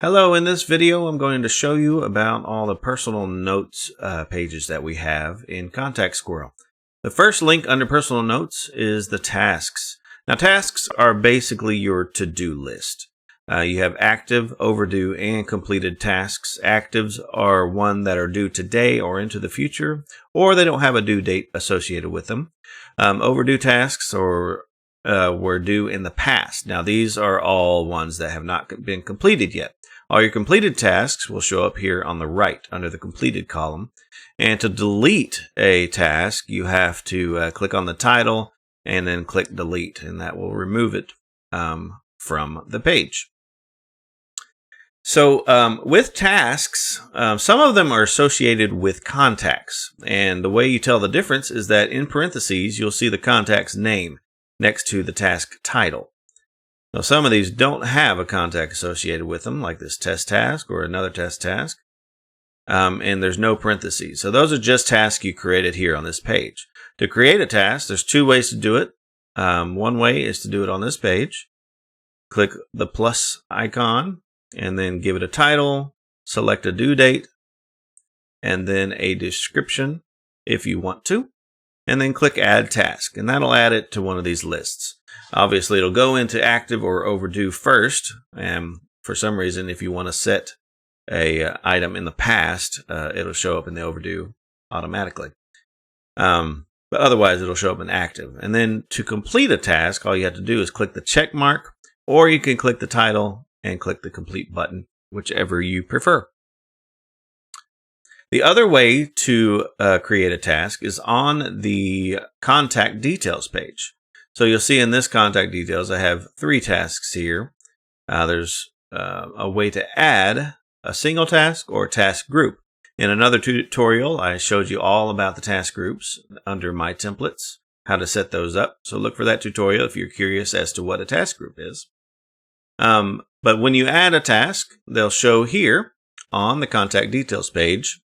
Hello, in this video I'm going to show you about all the personal notes pages that we have in Contact Squirrel. The first link under personal notes is the tasks. Now tasks are basically your to-do list. You have active, overdue, and completed tasks. Actives are one that are due today or into the future, or they don't have a due date associated with them. Overdue tasks were due in the past. Now these are all ones that have not been completed yet. All your completed tasks will show up here on the right under the completed column. And to delete a task, you have to click on the title and then click delete, and that will remove it from the page. So with tasks, some of them are associated with contacts. And the way you tell the difference is that in parentheses, you'll see the contact's name next to the task title. Now, some of these don't have a contact associated with them, like this test task or another test task, and there's no parentheses. So those are just tasks you created here on this page. To create a task, there's two ways to do it. One way is to do it on this page. Click the plus icon and then give it a title, select a due date, and then a description if you want to, and then click Add Task, and that'll add it to one of these lists. Obviously, it'll go into active or overdue first, and for some reason, if you want to set a item in the past, it'll show up in the overdue automatically. But otherwise, it'll show up in active. And then to complete a task, all you have to do is click the check mark, or you can click the title and click the complete button, whichever you prefer. The other way to create a task is on the contact details page. So you'll see in this contact details, I have 3 tasks here. There's a way to add a single task or task group. In another tutorial, I showed you all about the task groups under My Templates, how to set those up. So look for that tutorial if you're curious as to what a task group is. But when you add a task, they'll show here on the contact details page,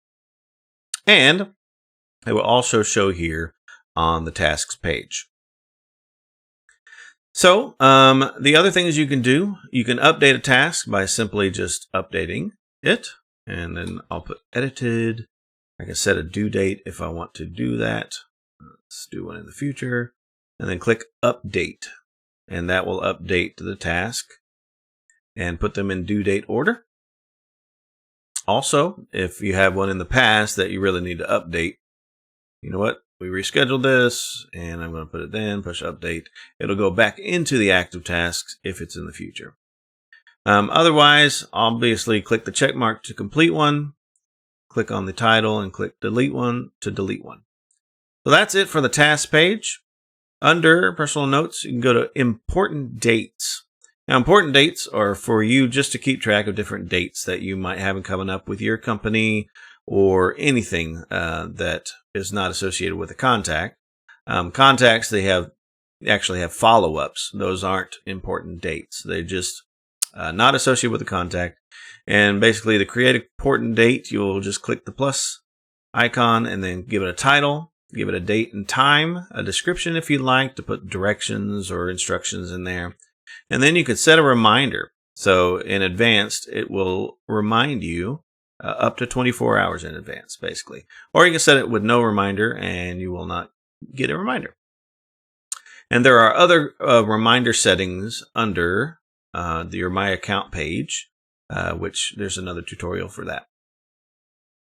and it will also show here on the tasks page. So the other things you can do, you can update a task by simply just updating it. And then I'll put edited. I can set a due date if I want to do that. Let's do one in the future. And then click update. And that will update the task and put them in due date order. Also, if you have one in the past that you really need to update, you know what? We rescheduled this, and I'm going to put it then, push update. It'll go back into the active tasks if it's in the future. Otherwise, obviously, click the check mark to complete one, click on the title, and click delete one to delete one. So that's it for the task page. Under personal notes, you can go to important dates. Now, important dates are for you just to keep track of different dates that you might have coming up with your company or anything that is not associated with a contact. Contacts, they actually have follow-ups. Those aren't important dates. They're just not associated with a contact. And basically, to create an important date, you'll just click the plus icon and then give it a title, give it a date and time, a description if you'd like to put directions or instructions in there. And then you could set a reminder. So in advance, it will remind you up to 24 hours in advance, basically. Or you can set it with no reminder, and you will not get a reminder. And there are other reminder settings under your My Account page, which there's another tutorial for that.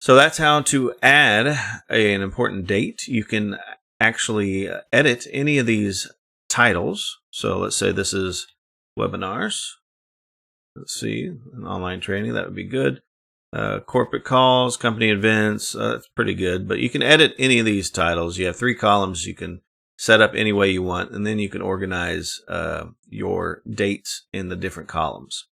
So that's how to add an important date. You can actually edit any of these titles. So let's say this is webinars. Let's see, an online training, that would be good. Corporate calls, company events, that's pretty good. But you can edit any of these titles. You have 3 columns you can set up any way you want, and then you can organize your dates in the different columns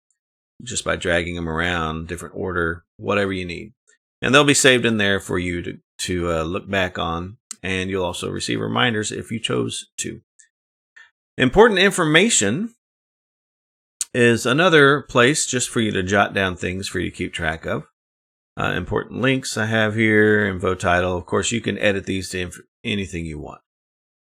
just by dragging them around, different order, whatever you need. And they'll be saved in there for you to look back on, and you'll also receive reminders if you chose to. Important information is another place just for you to jot down things for you to keep track of. Important links I have here, info title. Of course, you can edit these to anything you want.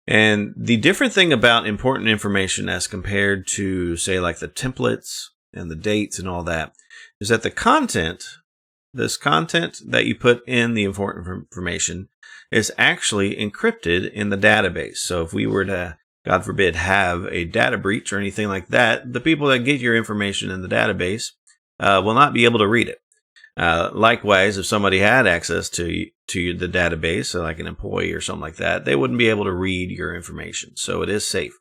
And the different thing about important information as compared to, say, like the templates and the dates and all that, is that this content that you put in the important information is actually encrypted in the database. So if we were to, God forbid, have a data breach or anything like that, the people that get your information in the database will not be able to read it. Likewise, if somebody had access to the database, so like an employee or something like that, they wouldn't be able to read your information. So it is safe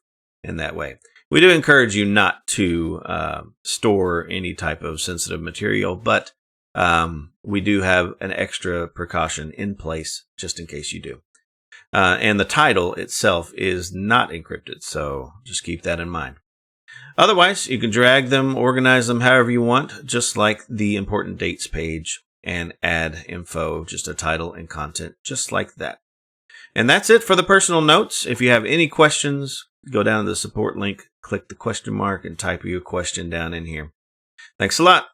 in that way. We do encourage you not to store any type of sensitive material, but we do have an extra precaution in place just in case you do. And the title itself is not encrypted, so just keep that in mind. Otherwise, you can drag them, organize them however you want, just like the important dates page, and add info, just a title and content, just like that. And that's it for the personal notes. If you have any questions, go down to the support link, click the question mark, and type your question down in here. Thanks a lot.